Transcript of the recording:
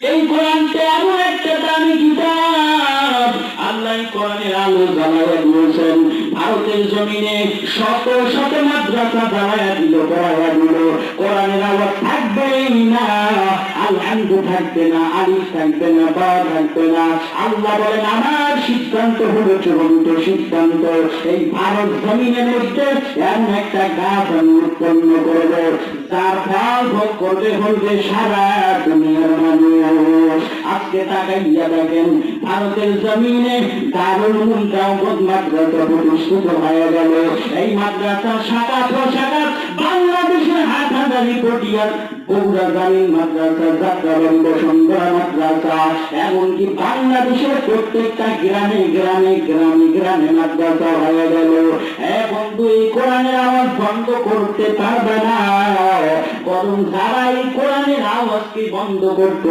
এই কোরআনটা এমন একটা দামি কিতাব, আল্লাহ কোরআনের আলো জ্বালায়া দিয়েছেন। ভারতের জমিনে শত শত মাদ্রাসা জ্বালায়া দিল, পড়ায়া দিল, কোরআনের আলো থাকবেই না, আলহামদু থাকবে না, আলিফ থাকবে না, বা থাকবে না। আল্লাহ বলেন আমার সিদ্ধান্ত হলো চূড়ান্ত সিদ্ধান্ত, এই ভারত জমিনের মধ্যে এমন একটা গাছ আমি উৎপন্ন করব যার ফল ভোগ করতে হলে সারা দুনিয়ার মানুষ। আজকে তাকাইয়া দেখেন ভারতের জমিনে দারুল উলুম দেওবন্দ মাদ্রাসা প্রতিষ্ঠিত হয়ে গেল। এই মাদ্রাসা শাখা প্রশাখা বাংলাদেশের হাটহাজারী পটিয়ার বগুড়া জামিন মাদ্রাসা, যাত্রাবাড়ি বসুন্ধরা মাদ্রাসা, এমনকি বাংলাদেশের প্রত্যেকটা গ্রামে গ্রামে গ্রামে গ্রামে মাদ্রাসা হয়ে গেল। বন্ধু, এই কোরআনের আওয়াজ বন্ধ করতে পারবে না, বরং যারা এই কোরআনের আওয়াজকে বন্ধ করতে